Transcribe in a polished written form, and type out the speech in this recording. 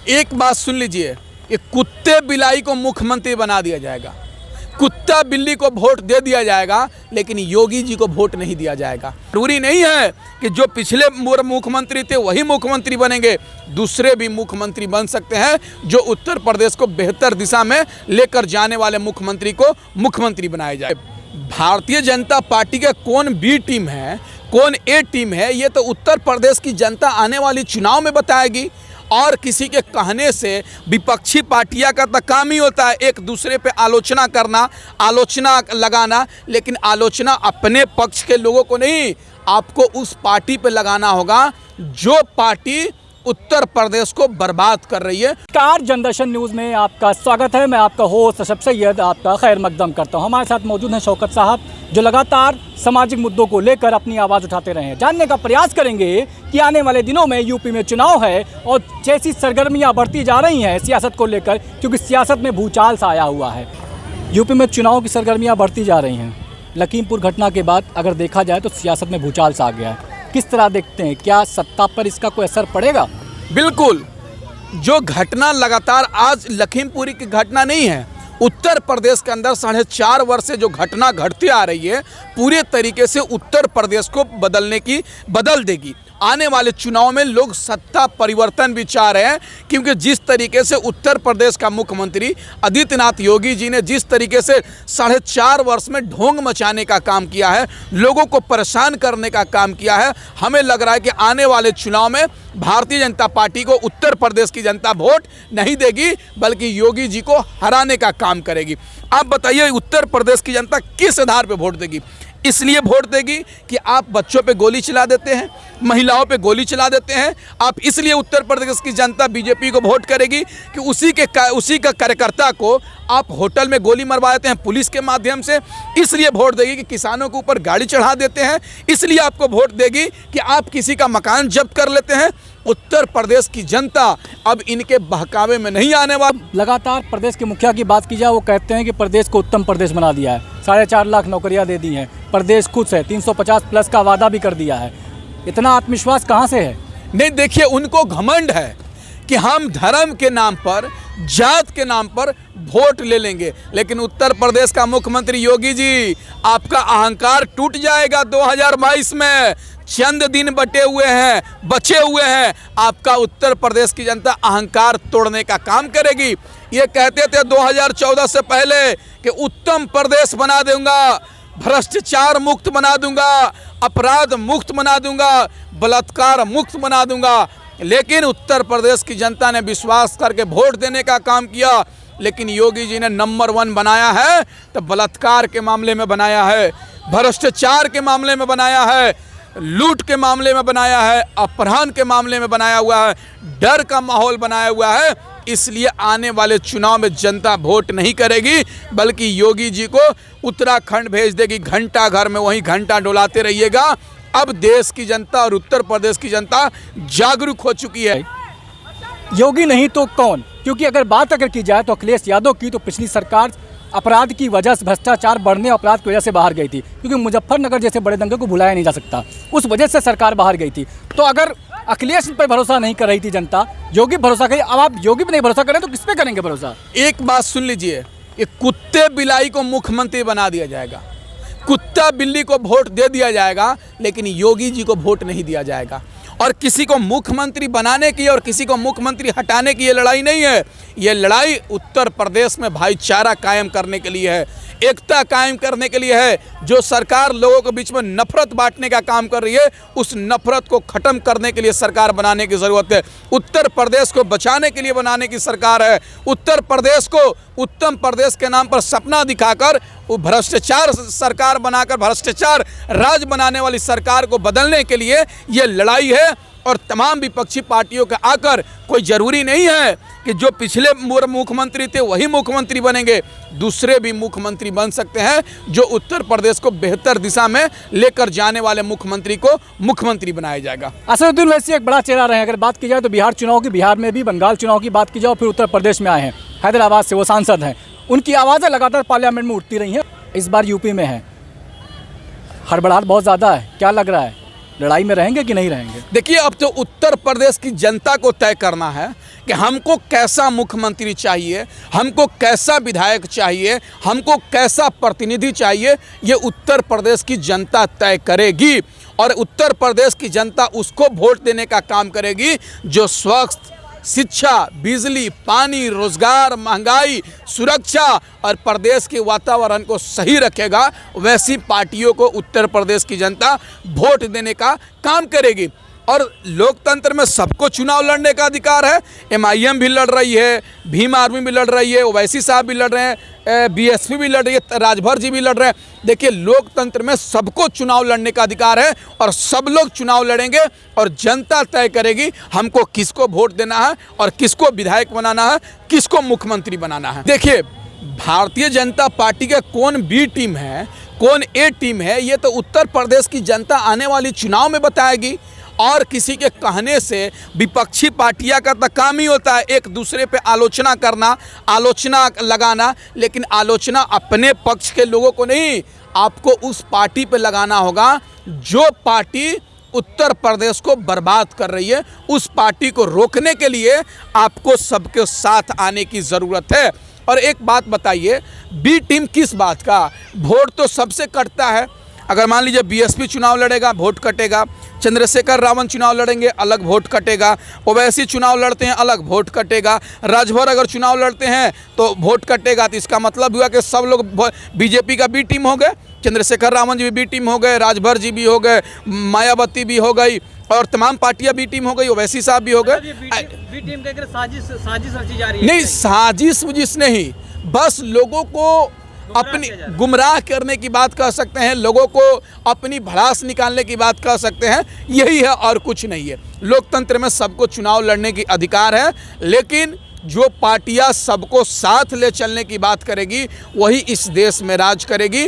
एक बात सुन लीजिए कि कुत्ते बिलाई को मुख्यमंत्री बना दिया जाएगा, कुत्ता बिल्ली को वोट दे दिया जाएगा, लेकिन योगी जी को वोट नहीं दिया जाएगा। जरूरी नहीं है कि जो पिछले मुख्यमंत्री थे वही मुख्यमंत्री बनेंगे, दूसरे भी मुख्यमंत्री बन सकते हैं जो उत्तर प्रदेश को बेहतर दिशा में लेकर जाने वाले मुख्यमंत्री को मुख्यमंत्री बनाया जाए। भारतीय जनता पार्टी का कौन बी टीम है, कौन ए टीम है, ये तो उत्तर प्रदेश की जनता आने वाली चुनाव में बताएगी। और किसी के कहने से विपक्षी पार्टियां का तो काम ही होता है एक दूसरे पे आलोचना करना, आलोचना लगाना, लेकिन आलोचना अपने पक्ष के लोगों को नहीं, आपको उस पार्टी पे लगाना होगा जो पार्टी उत्तर प्रदेश को बर्बाद कर रही है। नमस्कार, जनदर्शन न्यूज़ में आपका स्वागत है। मैं आपका होस्ट अशरफ सैयद आपका खैर मकदम करता हूं। हमारे साथ मौजूद हैं शौकत साहब, जो लगातार सामाजिक मुद्दों को लेकर अपनी आवाज़ उठाते रहे हैं। जानने का प्रयास करेंगे कि आने वाले दिनों में यूपी में चुनाव है और जैसी सरगर्मियाँ बढ़ती जा रही हैं सियासत को लेकर, क्योंकि सियासत में भूचाल सा आया हुआ है। यूपी में चुनाव की सरगर्मियाँ बढ़ती जा रही हैं। लखीमपुर घटना के बाद अगर देखा जाए तो सियासत में भूचाल सा आ गया है। किस तरह देखते हैं, क्या सत्ता पर इसका कोई असर पड़ेगा? बिल्कुल, जो घटना लगातार आज लखीमपुरी की घटना नहीं है, उत्तर प्रदेश के अंदर 4.5 वर्ष से जो घटना घटती आ रही है, पूरे तरीके से उत्तर प्रदेश को बदल देगी। आने वाले चुनाव में लोग सत्ता परिवर्तन भी चाह रहे हैं, क्योंकि जिस तरीके से उत्तर प्रदेश का मुख्यमंत्री आदित्यनाथ योगी जी ने जिस तरीके से 4.5 वर्ष में ढोंग मचाने का काम किया है, लोगों को परेशान करने का काम किया है, हमें लग रहा है कि आने वाले चुनाव में भारतीय जनता पार्टी को उत्तर प्रदेश की जनता वोट नहीं देगी, बल्कि योगी जी को हराने का काम करेगी। आप बताइए, उत्तर प्रदेश की जनता किस आधार पर वोट देगी? इसलिए वोट देगी कि आप बच्चों पे गोली चला देते हैं, महिलाओं पे गोली चला देते हैं। आप इसलिए उत्तर प्रदेश की जनता बीजेपी को वोट करेगी कि उसी का कार्यकर्ता को आप होटल में गोली मरवा देते हैं पुलिस के माध्यम से। इसलिए वोट देगी कि किसानों के ऊपर गाड़ी चढ़ा देते हैं। इसलिए आपको वोट देगी कि आप किसी का मकान जब्त कर लेते हैं। उत्तर प्रदेश की जनता अब इनके बहकावे में नहीं आने वाली। लगातार प्रदेश के मुखिया की बात की जाए, वो कहते हैं कि प्रदेश को उत्तम प्रदेश बना दिया है, 4.5 लाख नौकरियां दे दी हैं, प्रदेश खुश है, 350 प्लस का वादा भी कर दिया है। इतना आत्मविश्वास कहाँ से है? नहीं, देखिए, उनको घमंड है कि हम धर्म के नाम पर, जात के नाम पर वोट ले लेंगे, लेकिन उत्तर प्रदेश का मुख्यमंत्री योगी जी, आपका अहंकार टूट जाएगा 2022 में। चंद दिन बचे हुए हैं, आपका उत्तर प्रदेश की जनता अहंकार तोड़ने का काम करेगी। ये कहते थे 2014 से पहले कि उत्तम प्रदेश बना दूंगा, भ्रष्टाचार मुक्त बना दूंगा, अपराध मुक्त बना दूंगा, बलात्कार मुक्त बना दूंगा, लेकिन उत्तर प्रदेश की जनता ने विश्वास करके वोट देने का काम किया। लेकिन योगी जी ने नंबर 1 बनाया है तो बलात्कार के मामले में बनाया है, भ्रष्टाचार के मामले में बनाया है, लूट के मामले में बनाया है, अपहरण के मामले में बनाया हुआ है, डर का माहौल बनाया हुआ है। इसलिए आने वाले चुनाव में जनता वोट नहीं करेगी, बल्कि योगी जी को उत्तराखंड भेज देगी। घंटा घर में वहीं घंटा डुलाते रहिएगा। अब देश की जनता और उत्तर प्रदेश की जनता जागरूक हो चुकी है। योगी नहीं तो कौन? क्योंकि अगर बात की जाए तो अखिलेश यादव की, तो पिछली सरकार अपराध की वजह से, भ्रष्टाचार बढ़ने, अपराध की वजह से बाहर गई थी, क्योंकि मुजफ्फरनगर जैसे बड़े दंगे को भुलाया नहीं जा सकता, उस वजह से सरकार बाहर गई थी। तो अगर अखिलेश पर भरोसा नहीं कर रही थी जनता, योगी भरोसा करें, अब आप योगी पर नहीं भरोसा करें तो किस पे करेंगे भरोसा? एक बात सुन लीजिए कि कुत्ते बिलाई को मुख्यमंत्री बना दिया जाएगा, कुत्ता बिल्ली को वोट दे दिया जाएगा, लेकिन योगी जी को वोट नहीं दिया जाएगा। और किसी को मुख्यमंत्री बनाने की और किसी को मुख्यमंत्री हटाने की ये लड़ाई नहीं है। ये लड़ाई उत्तर प्रदेश में भाईचारा कायम करने के लिए है, एकता कायम करने के लिए है। जो सरकार लोगों के बीच में नफरत बांटने का काम कर रही है, उस नफरत को ख़त्म करने के लिए सरकार बनाने की ज़रूरत है। उत्तर प्रदेश को बचाने के लिए बनाने की सरकार है। उत्तर प्रदेश को उत्तम प्रदेश के नाम पर सपना दिखाकर वो भ्रष्टाचार सरकार बनाकर, भ्रष्टाचार राज बनाने वाली सरकार को बदलने के लिए ये लड़ाई है। और तमाम विपक्षी पार्टियों का आकर, कोई ज़रूरी नहीं है कि जो पिछले मुख्यमंत्री थे वही मुख्यमंत्री बनेंगे, दूसरे भी मुख्यमंत्री बन सकते हैं जो उत्तर प्रदेश को बेहतर दिशा में लेकर जाने वाले मुख्यमंत्री को मुख्यमंत्री बनाया जाएगा। असदुद्दीन ओवैसी एक बड़ा चेहरा रहे। अगर बात की जाए तो बिहार चुनाव की, बिहार में भी, बंगाल चुनाव की बात की जाए, फिर उत्तर प्रदेश में आए हैं, हैदराबाद से वो सांसद हैं। उनकी आवाज़ें लगातार पार्लियामेंट में उठती रही हैं। इस बार यूपी में है, हड़बड़ाहट बहुत ज़्यादा है, क्या लग रहा है? लड़ाई में रहेंगे कि नहीं रहेंगे? देखिए, अब तो उत्तर प्रदेश की जनता को तय करना है कि हमको कैसा मुख्यमंत्री चाहिए, हमको कैसा विधायक चाहिए, हमको कैसा प्रतिनिधि चाहिए। ये उत्तर प्रदेश की जनता तय करेगी और उत्तर प्रदेश की जनता उसको वोट देने का काम करेगी जो स्वास्थ्य, शिक्षा, बिजली, पानी, रोजगार, महंगाई, सुरक्षा और प्रदेश के वातावरण को सही रखेगा। वैसी पार्टियों को उत्तर प्रदेश की जनता वोट देने का काम करेगी। और लोकतंत्र में सबको चुनाव लड़ने का अधिकार है। MIM भी लड़ रही है, भीम आर्मी भी लड़ रही है, ओवैसी साहब भी लड़ रहे हैं, BSP भी लड़ रही है, राजभर जी भी लड़ रहे हैं। देखिए, लोकतंत्र में सबको चुनाव लड़ने का अधिकार है और सब लोग चुनाव लड़ेंगे और जनता तय करेगी हमको किसको वोट देना है और किसको विधायक बनाना है, किसको मुख्यमंत्री बनाना है। देखिए, भारतीय जनता पार्टी का कौन B टीम है, कौन A टीम है, ये तो उत्तर प्रदेश की जनता आने वाली चुनाव में बताएगी। और किसी के कहने से विपक्षी पार्टियां का तो काम ही होता है एक दूसरे पे आलोचना करना, आलोचना लगाना, लेकिन आलोचना अपने पक्ष के लोगों को नहीं, आपको उस पार्टी पे लगाना होगा जो पार्टी उत्तर प्रदेश को बर्बाद कर रही है। उस पार्टी को रोकने के लिए आपको सबके साथ आने की ज़रूरत है। और एक बात बताइए, B टीम किस बात का? वोट तो सबसे कटता है। अगर मान लीजिए BSP चुनाव लड़ेगा, वोट कटेगा, चंद्रशेखर रावण चुनाव लड़ेंगे, अलग वोट कटेगा, ओवैसी चुनाव लड़ते हैं, अलग वोट कटेगा, राजभर अगर चुनाव लड़ते हैं तो वोट कटेगा। तो इसका मतलब हुआ कि सब लोग BJP का B टीम हो गए, चंद्रशेखर रावण जी भी B टीम हो गए, राजभर जी भी हो गए, मायावती भी हो गई और तमाम पार्टियां B टीम हो गई, ओवैसी साहब भी हो गए। बी टीम का साजिश रची जा रही है। नहीं, साजिश नहीं, बस लोगों को अपनी गुमराह करने की बात कह सकते हैं, लोगों को अपनी भड़ास निकालने की बात कह सकते हैं। यही है और कुछ नहीं है। लोकतंत्र में सबको चुनाव लड़ने की अधिकार है, लेकिन जो पार्टियां सबको साथ ले चलने की बात करेगी वही इस देश में राज करेगी।